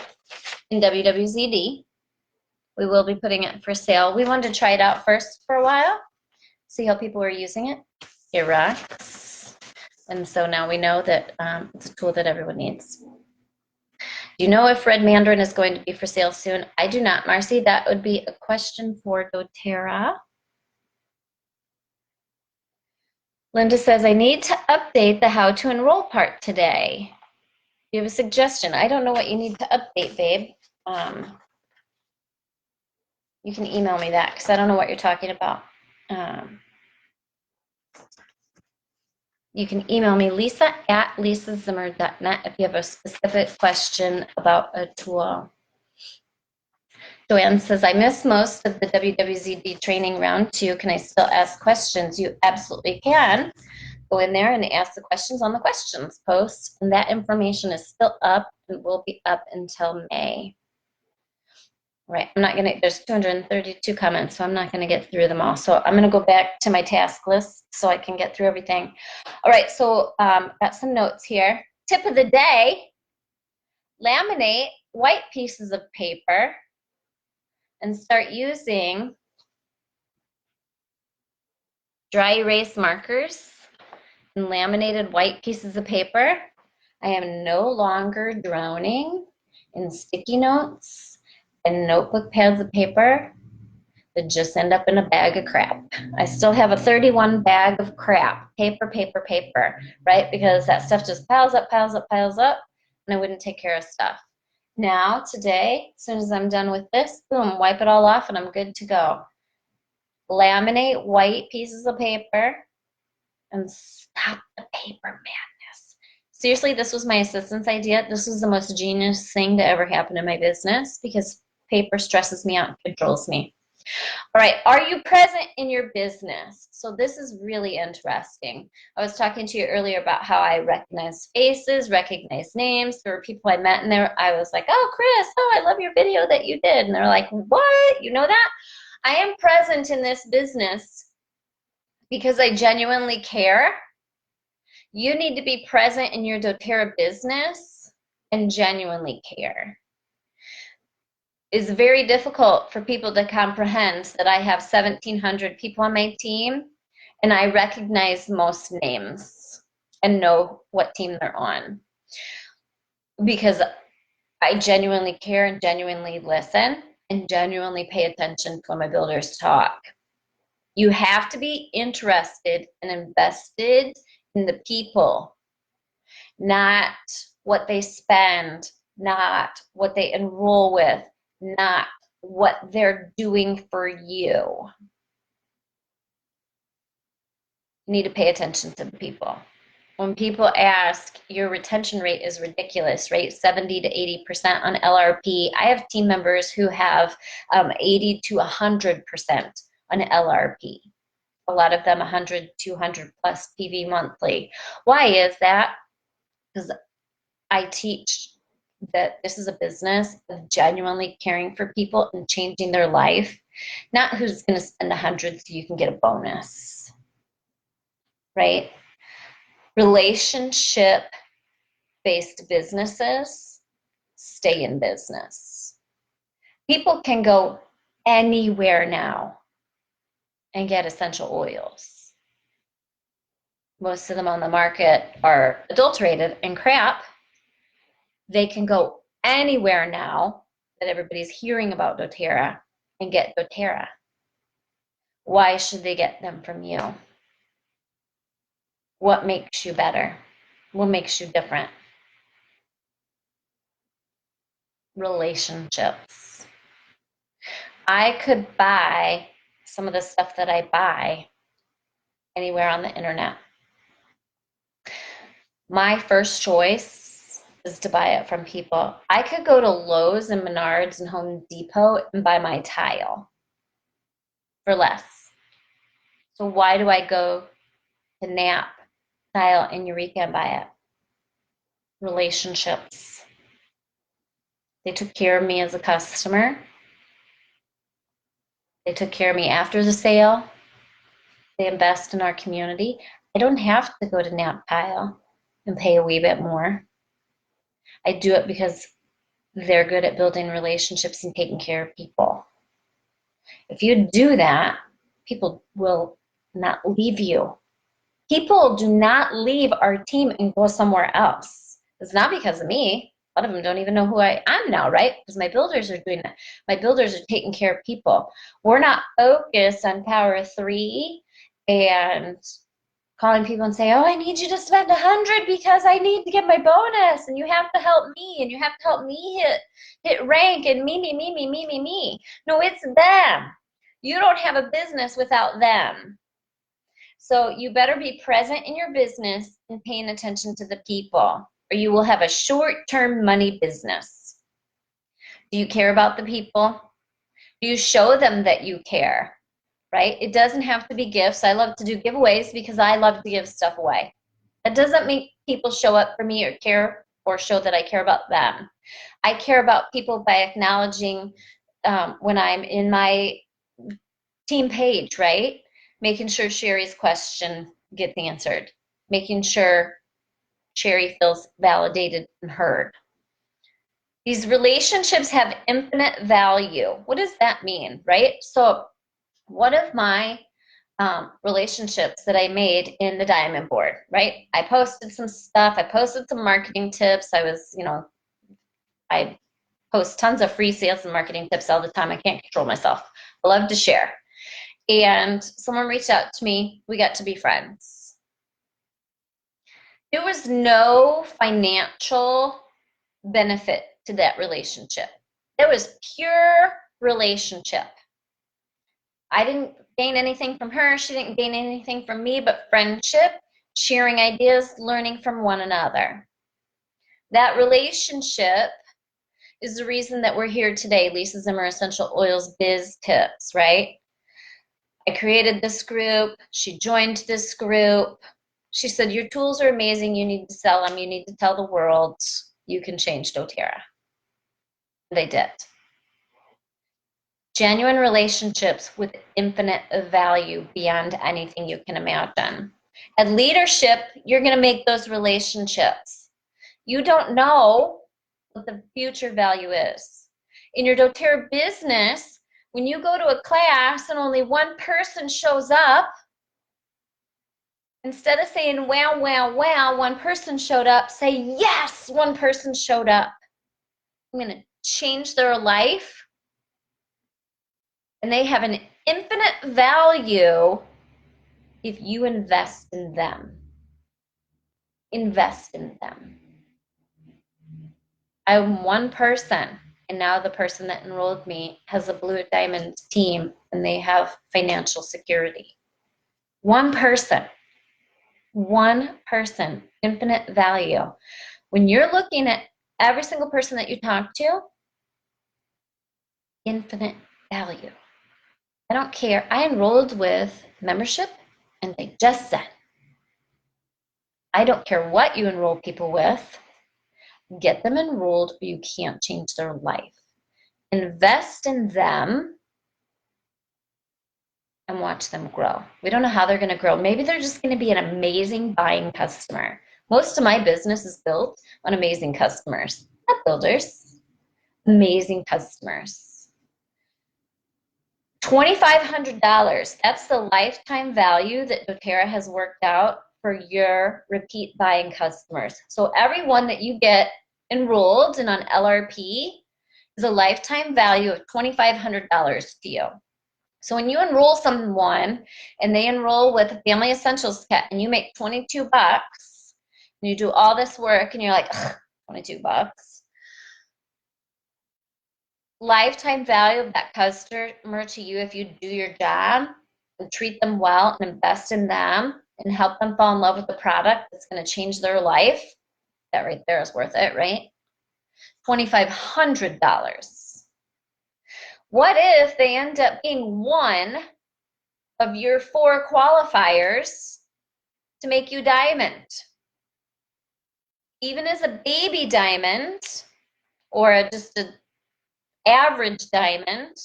Speaker 1: in WWZD. We will be putting it for sale. We wanted to try it out first for a while, see how people were using it. It rocks. And so now we know that it's a tool that everyone needs. Do you know if red mandarin is going to be for sale soon? I do not, Marcy. That would be a question for doTERRA. Linda says, I need to update the how to enroll part today. Do you have a suggestion? I don't know what you need to update, babe. You can email me that because I don't know what you're talking about. You can email me, lisa@lisazimmer.net, if you have a specific question about a tool. Joanne says, I missed most of the WWZD training round 2. Can I still ask questions? You absolutely can. Go in there and ask the questions on the questions post, and that information is still up and will be up until May. Right, I'm not gonna, there's 232 comments, so I'm not gonna get through them all. So I'm gonna go back to my task list so I can get through everything. All right, so got some notes here. Tip of the day, laminate white pieces of paper and start using dry erase markers in laminated white pieces of paper. I am no longer drowning in sticky notes and notebook pads of paper that just end up in a bag of crap. I still have a 31 bag of crap, paper, paper, paper, right? Because that stuff just piles up, piles up, piles up, and I wouldn't take care of stuff. Now, today, as soon as I'm done with this, boom, wipe it all off and I'm good to go. Laminate white pieces of paper and stop the paper madness. Seriously, this was my assistant's idea. This was the most genius thing to ever happen in my business because paper stresses me out and controls me. All right, are you present in your business? So this is really interesting. I was talking to you earlier about how I recognize faces, recognize names. There were people I met and there I was like, oh, Chris, oh, I love your video that you did. And they're like, what? You know that? I am present in this business because I genuinely care. You need to be present in your doTERRA business and genuinely care. It's very difficult for people to comprehend that I have 1,700 people on my team and I recognize most names and know what team they're on because I genuinely care and genuinely listen and genuinely pay attention to my builders talk. You have to be interested and invested in the people, not what they spend, not what they enroll with, not what they're doing for you. You need to pay attention to the people. When people ask, your retention rate is ridiculous, right? 70 to 80% on LRP. I have team members who have 80 to 100% on LRP. A lot of them 100, 200 plus PV monthly. Why is that? Because I teach that this is a business of genuinely caring for people and changing their life, not who's going to spend 100 so you can get a bonus, right? Relationship-based businesses stay in business. People can go anywhere now and get essential oils. Most of them on the market are adulterated and crap. They can go anywhere now that everybody's hearing about doTERRA and get doTERRA. Why should they get them from you? What makes you better? What makes you different? Relationships. I could buy some of the stuff that I buy anywhere on the internet. My first choice is to buy it from people. I could go to Lowe's and Menards and Home Depot and buy my tile for less. So why do I go to Nap, Tile, and Eureka and buy it? Relationships. They took care of me as a customer. They took care of me after the sale. They invest in our community. I don't have to go to Nap, Tile and pay a wee bit more. I do it because they're good at building relationships and taking care of people. If you do that, people will not leave you. People do not leave our team and go somewhere else. It's not because of me. A lot of them don't even know who I am now, right? Because my builders are doing that. My builders are taking care of people. We're not focused on Power 3 and calling people and say, oh, I need you to spend 100 because I need to get my bonus and you have to help me and you have to help me hit rank and me. No, it's them. You don't have a business without them. So you better be present in your business and paying attention to the people or you will have a short-term money business. Do you care about the people? Do you show them that you care? Right? It doesn't have to be gifts. I love to do giveaways because I love to give stuff away. That doesn't make people show up for me or care or show that I care about them. I care about people by acknowledging when I'm in my team page, right? Making sure Sherry's question gets answered. Making sure Sherry feels validated and heard. These relationships have infinite value. What does that mean, right? So one of my relationships that I made in the Diamond Board, right? I posted some stuff. I posted some marketing tips. I post tons of free sales and marketing tips all the time. I can't control myself. I love to share. And someone reached out to me. We got to be friends. There was no financial benefit to that relationship. It was pure relationship. I didn't gain anything from her. She didn't gain anything from me, but friendship, sharing ideas, learning from one another. That relationship is the reason that we're here today, Lisa Zimmer Essential Oils Biz Tips, right? I created this group. She joined this group. She said, your tools are amazing. You need to sell them. You need to tell the world you can change doTERRA. They did. Genuine relationships with infinite value beyond anything you can imagine. And leadership, you're going to make those relationships. You don't know what the future value is. In your doTERRA business, when you go to a class and only one person shows up, instead of saying, wow, wow, wow, one person showed up, say, yes, one person showed up. I'm going to change their life. And they have an infinite value if you invest in them. Invest in them. I'm one person, and now the person that enrolled me has a Blue Diamond team, and they have financial security. One person, infinite value. When you're looking at every single person that you talk to, infinite value. I don't care. I enrolled with membership, and they just said, I don't care what you enroll people with, get them enrolled or you can't change their life. Invest in them and watch them grow. We don't know how they're going to grow. Maybe they're just going to be an amazing buying customer. Most of my business is built on amazing customers, not builders, amazing customers. $2,500, that's the lifetime value that doTERRA has worked out for your repeat buying customers. So everyone that you get enrolled and on LRP is a lifetime value of $2,500 to you. So when you enroll someone and they enroll with a Family Essentials Kit and you make 22 bucks, and you do all this work and you're like, 22 bucks. Lifetime value of that customer to you if you do your job and treat them well and invest in them and help them fall in love with the product that's going to change their life. That right there is worth it, right? $2,500. What if they end up being one of your 4 qualifiers to make you diamond? Even as a baby diamond or just an average diamond,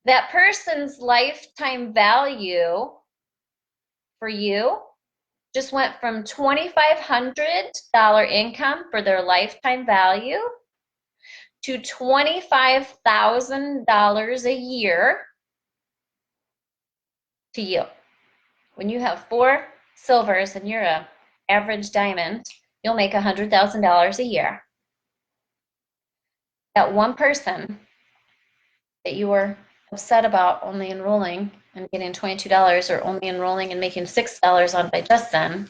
Speaker 1: that person's lifetime value for you just went from $2,500 income for their lifetime value to $25,000 a year to you. When you have 4 silvers and you're an average diamond, you'll make $100,000 a year. That one person that you were upset about only enrolling and getting $22 or only enrolling and making $6 on by just then.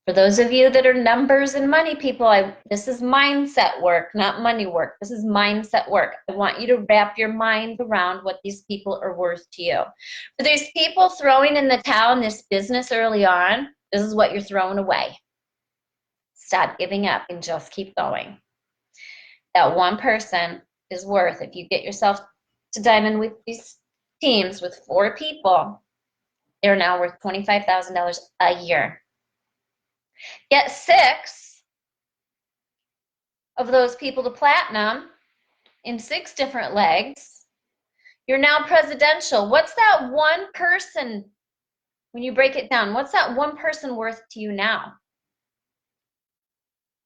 Speaker 1: For those of you that are numbers and money people, this is mindset work, not money work. This is mindset work. I want you to wrap your mind around what these people are worth to you. For these people throwing in the towel in this business early on, this is what you're throwing away. Stop giving up and just keep going. That one person is worth, if you get yourself to diamond with these teams with 4 people, they're now worth $25,000 a year. Get 6 of those people to platinum in 6 different legs. You're now presidential. What's that one person, when you break it down, what's that one person worth to you now?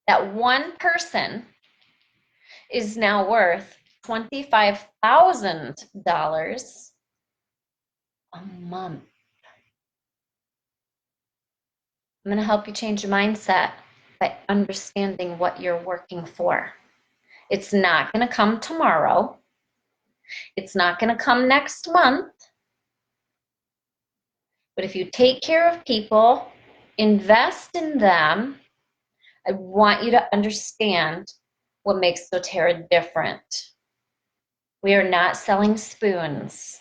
Speaker 1: That one person is now worth $25,000 a month. I'm going to help you change your mindset by understanding what you're working for. It's not going to come tomorrow. It's not going to come next month. But if you take care of people, invest in them, I want you to understand what makes doTERRA different. We are not selling spoons.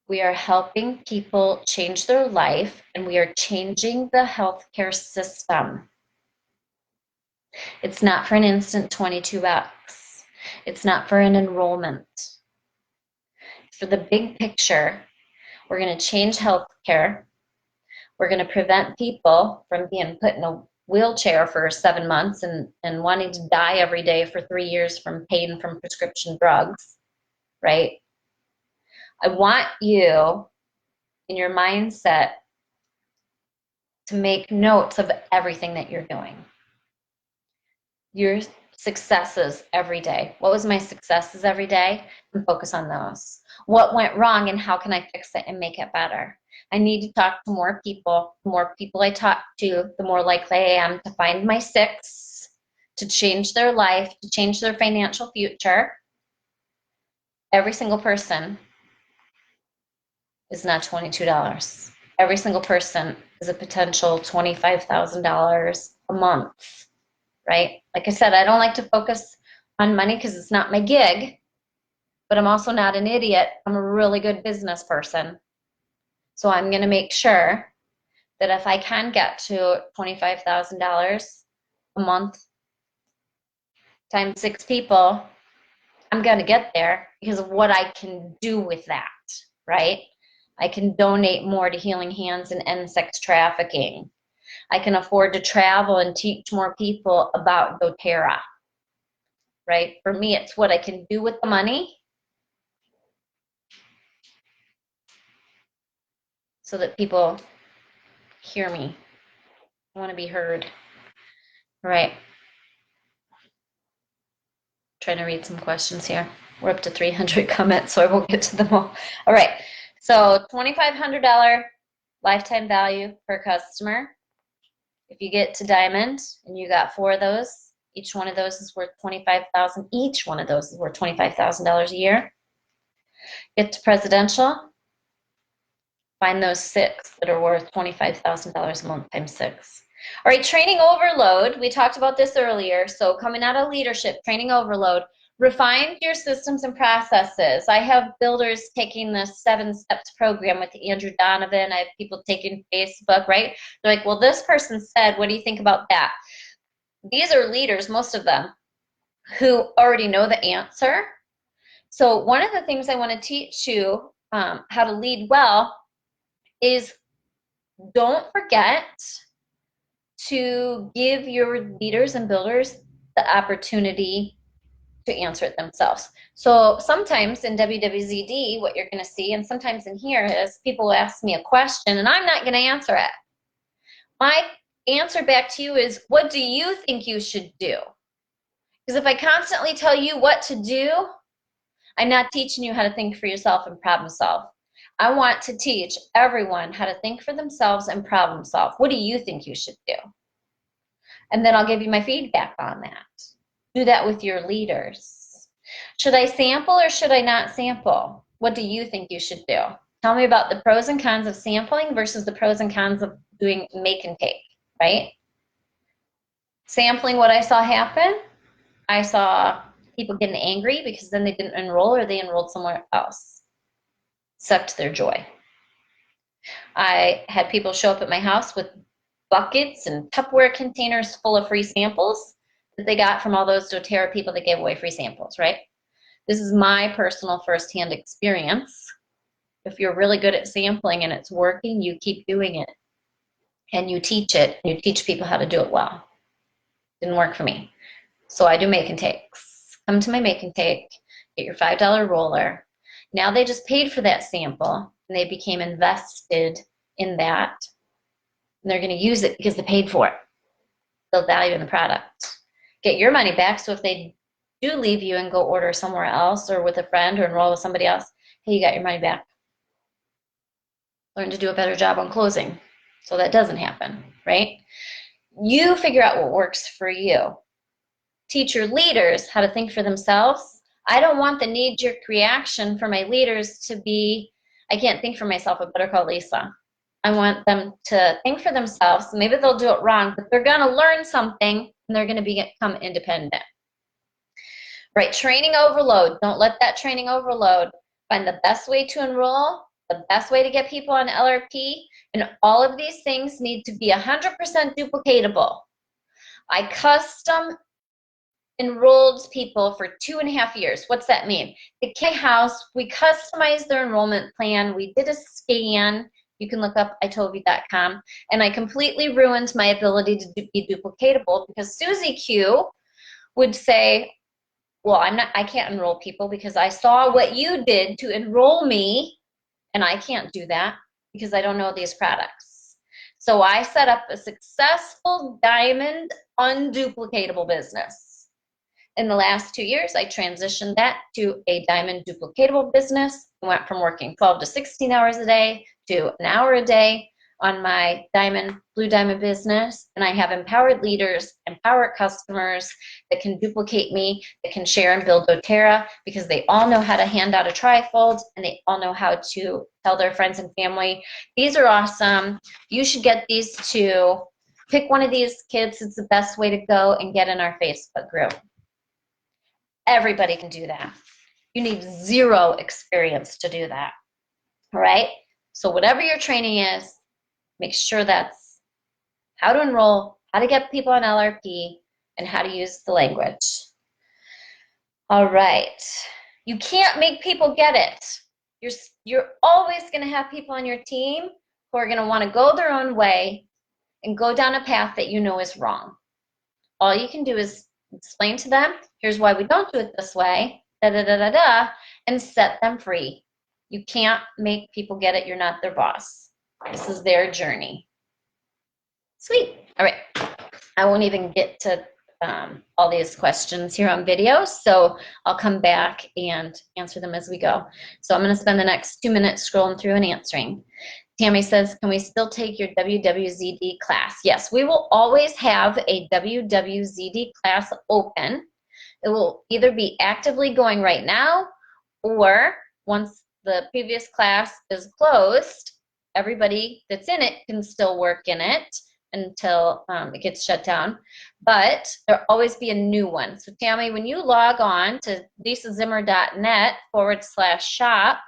Speaker 1: We are helping people change their life, and we are changing the healthcare system. It's not for an instant 22 bucks. It's not for an enrollment. For the big picture, we're going to change healthcare. We're going to prevent people from being put in a wheelchair for 7 months and wanting to die every day for 3 years from pain from prescription drugs, right? I want you in your mindset to make notes of everything that you're doing. Your successes every day. What was my successes every day? And focus on those. What went wrong and how can I fix it and make it better? I need to talk to more people. The more people I talk to, the more likely I am to find my 6, to change their life, to change their financial future. Every single person is not $22. Every single person is a potential $25,000 a month, right? Like I said, I don't like to focus on money because it's not my gig, but I'm also not an idiot. I'm a really good business person. So I'm going to make sure that if I can get to $25,000 a month times 6 people, I'm going to get there because of what I can do with that, right? I can donate more to Healing Hands and end sex trafficking. I can afford to travel and teach more people about doTERRA, right? For me, it's what I can do with the money so that people hear me. I want to be heard, right? Trying to read some questions here. We're up to 300 comments, so I won't get to them all. All right, so $2,500 lifetime value per customer. If you get to Diamond and you got 4 of those, each one of those is worth $25,000. Each one of those is worth $25,000 a year. Get to Presidential, find those 6 that are worth $25,000 a month times 6. All right, training overload. We talked about this earlier. So coming out of leadership, training overload. Refine your systems and processes. I have builders taking the 7 steps program with Andrew Donovan. I have people taking Facebook, right? They're like, well, this person said, what do you think about that? These are leaders, most of them, who already know the answer. So one of the things I want to teach you how to lead well is don't forget to give your leaders and builders the opportunity to answer it themselves. So sometimes in WWZD, what you're going to see, and sometimes in here, is people ask me a question and I'm not going to answer it. My answer back to you is, what do you think you should do? Because if I constantly tell you what to do, I'm not teaching you how to think for yourself and problem solve. I want to teach everyone how to think for themselves and problem solve. What do you think you should do? And then I'll give you my feedback on that. Do that with your leaders. Should I sample or should I not sample? What do you think you should do? Tell me about the pros and cons of sampling versus the pros and cons of doing make and take, right? Sampling, what I saw happen, I saw people getting angry because then they didn't enroll or they enrolled somewhere else. Sucked their joy. I had people show up at my house with buckets and Tupperware containers full of free samples that they got from all those doTERRA people that gave away free samples, right? This is my personal firsthand experience. If you're really good at sampling and it's working, you keep doing it. And you teach it. You teach people how to do it well. Didn't work for me. So I do make and takes. Come to my make and take, get your $5 roller. Now they just paid for that sample and they became invested in that. And they're going to use it because they paid for it. They'll value in the product. Get your money back, so if they do leave you and go order somewhere else or with a friend or enroll with somebody else, hey, you got your money back. Learn to do a better job on closing so that doesn't happen, right? You figure out what works for you. Teach your leaders how to think for themselves. I don't want the knee-jerk reaction for my leaders to be, I can't think for myself, I better call Lisa. I want them to think for themselves. Maybe they'll do it wrong, but they're going to learn something and they're going to become independent. Right, training overload. Don't let that training overload. Find the best way to enroll, the best way to get people on LRP, and all of these things need to be 100% duplicatable. I custom enrolled people for 2.5 years. What's that mean? The K House, we customized their enrollment plan. We did a scan. You can look up itold.com. And I completely ruined my ability to be duplicatable because Susie Q would say, well, I can't enroll people because I saw what you did to enroll me, and I can't do that because I don't know these products. So I set up a successful diamond unduplicatable business. In the last 2 years, I transitioned that to a diamond duplicatable business. I went from working 12 to 16 hours a day to an hour a day on my blue diamond business, and I have empowered leaders, empowered customers that can duplicate me, that can share and build doTERRA because they all know how to hand out a trifold and they all know how to tell their friends and family, these are awesome, you should get these too. Pick one of these kids, it's the best way to go and get in our Facebook group. Everybody can do that. You need 0 experience to do that, all right? So whatever your training is, make sure that's how to enroll, how to get people on LRP, and how to use the language. All right. You can't make people get it. You're always going to have people on your team who are going to want to go their own way and go down a path that you know is wrong. All you can do is explain to them, here's why we don't do it this way, da-da-da-da-da, and set them free. You can't make people get it. You're not their boss. This is their journey. Sweet. All right. I won't even get to all these questions here on video, so I'll come back and answer them as we go. So I'm going to spend the next 2 minutes scrolling through and answering. Tammy says, can we still take your WWZD class? Yes, we will always have a WWZD class open. It will either be actively going right now, or once the previous class is closed, everybody that's in it can still work in it until it gets shut down. But there'll always be a new one. So Tammy, when you log on to lisazimmer.net/shop,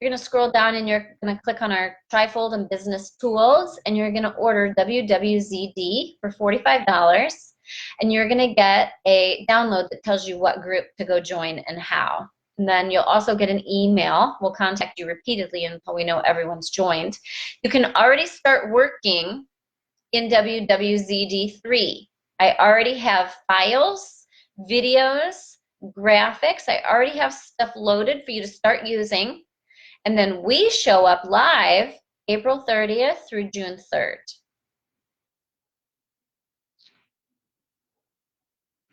Speaker 1: you're going to scroll down and you're going to click on our trifold and business tools, and you're going to order WWZD for $45, and you're going to get a download that tells you what group to go join and how. And then you'll also get an email. We'll contact you repeatedly until we know everyone's joined. You can already start working in WWZD3. I already have files, videos, graphics. I already have stuff loaded for you to start using. And then we show up live April 30th through June 3rd.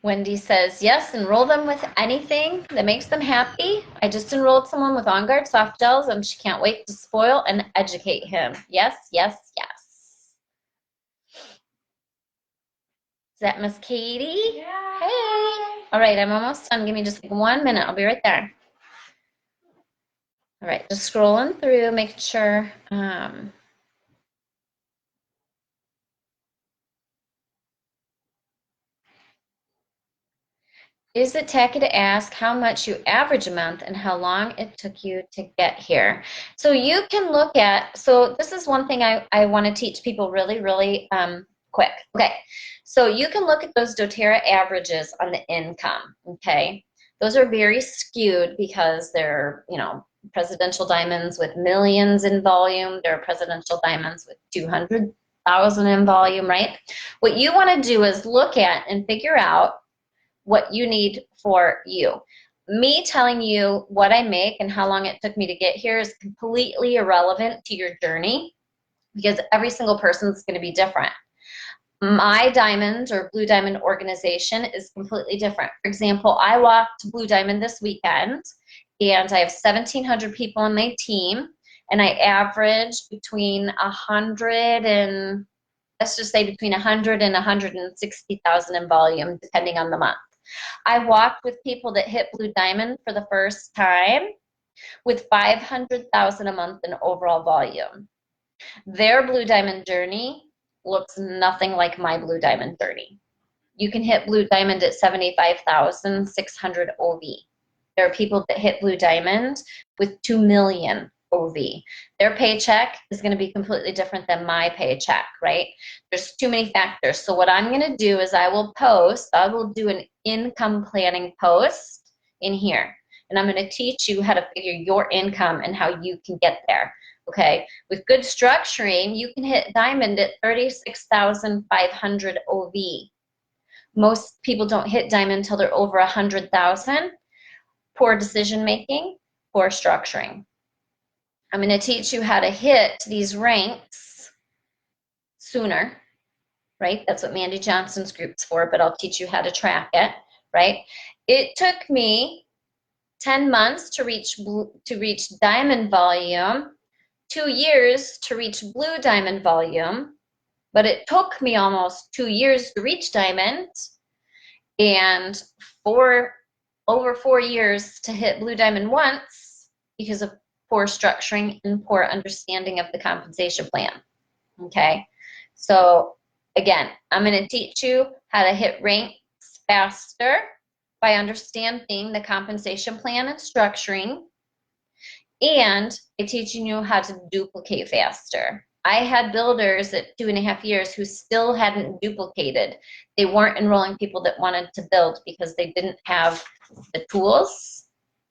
Speaker 1: Wendy says, yes, enroll them with anything that makes them happy. I just enrolled someone with On Guard soft gels and she can't wait to spoil and educate him. Yes, yes, yes. Is that Miss Katie?
Speaker 3: Yeah.
Speaker 1: Hey. All right, I'm almost done. Give me just like 1 minute. I'll be right there. All right, just scrolling through, making sure. Is it tacky to ask how much you average a month and how long it took you to get here? So you can look at, so this is one thing I want to teach people really, really quick. Okay, so you can look at those doTERRA averages on the income, okay? Those are very skewed because they're, you know, presidential diamonds with millions in volume. There are presidential diamonds with 200,000 in volume, right? What you want to do is look at and figure out what you need for you. Me telling you what I make and how long it took me to get here is completely irrelevant to your journey because every single person is going to be different. My diamond or blue diamond organization is completely different. For example, I walked blue diamond this weekend and I have 1,700 people on my team, and I average between 100 and, let's just say between 100 and 160,000 in volume, depending on the month. I walked with people that hit Blue Diamond for the first time with 500,000 a month in overall volume. Their Blue Diamond journey looks nothing like my Blue Diamond journey. You can hit Blue Diamond at 75,600 OV. There are people that hit Blue Diamond with 2 million OV. Their paycheck is going to be completely different than my paycheck, right? There's too many factors. So what I'm going to do is I will do an income planning post in here. And I'm going to teach you how to figure your income and how you can get there. Okay, with good structuring, you can hit Diamond at 36,500 OV. Most people don't hit Diamond until they're over 100,000. Poor decision making, poor structuring. I'm going to teach you how to hit these ranks sooner, right? That's what Mandy Johnson's group's for, but I'll teach you how to track it, right? It took me 10 months to reach Diamond volume, 2 years to reach Blue Diamond volume, but it took me almost 2 years to reach Diamond, and over 4 years to hit Blue Diamond once because of poor structuring and poor understanding of the compensation plan. Okay, so again, I'm going to teach you how to hit ranks faster by understanding the compensation plan and structuring, and by teaching you how to duplicate faster. I had builders at 2.5 years who still hadn't duplicated. They weren't enrolling people that wanted to build because they didn't have the tools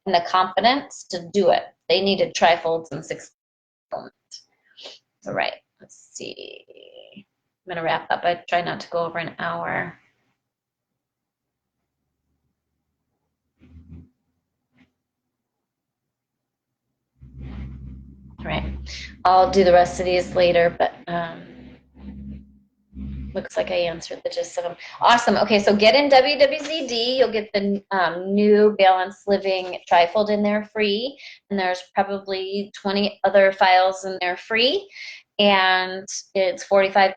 Speaker 1: and the confidence to do it. They needed trifolds and 6 components. All right, let's see. I'm going to wrap up. I try not to go over an hour. All right, I'll do the rest of these later, but looks like I answered the gist of them. Awesome. Okay, so get in WWZD. You'll get the new Balanced Living trifold in there free, and there's probably 20 other files in there free, and it's $45.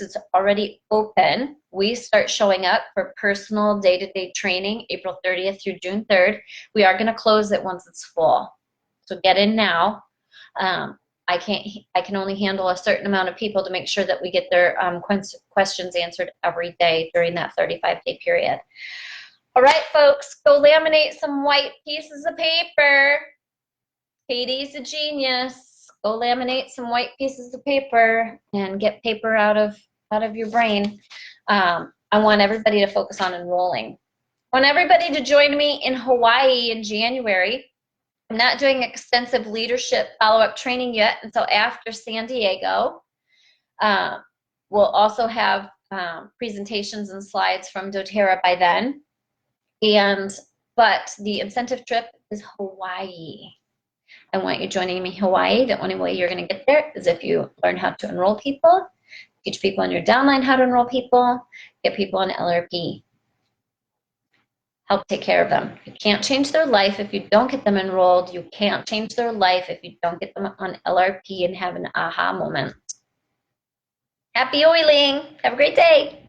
Speaker 1: It's already open. We start showing up for personal day-to-day training April 30th through June 3rd. We are going to close it once it's full, so get in now. I can only handle a certain amount of people to make sure that we get their questions answered every day during that 35-day period. All right, folks, go laminate some white pieces of paper. Katie's a genius. Go laminate some white pieces of paper and get paper out of your brain. I want everybody to focus on enrolling. I want everybody to join me in Hawaii in January. I'm not doing extensive leadership follow-up training yet until after San Diego. We'll also have presentations and slides from doTERRA by then. But the incentive trip is Hawaii. I want you joining me in Hawaii. The only way you're going to get there is if you learn how to enroll people, teach people on your downline how to enroll people, get people on LRP. Help take care of them. You can't change their life if you don't get them enrolled. You can't change their life if you don't get them on LRP and have an aha moment. Happy oiling. Have a great day.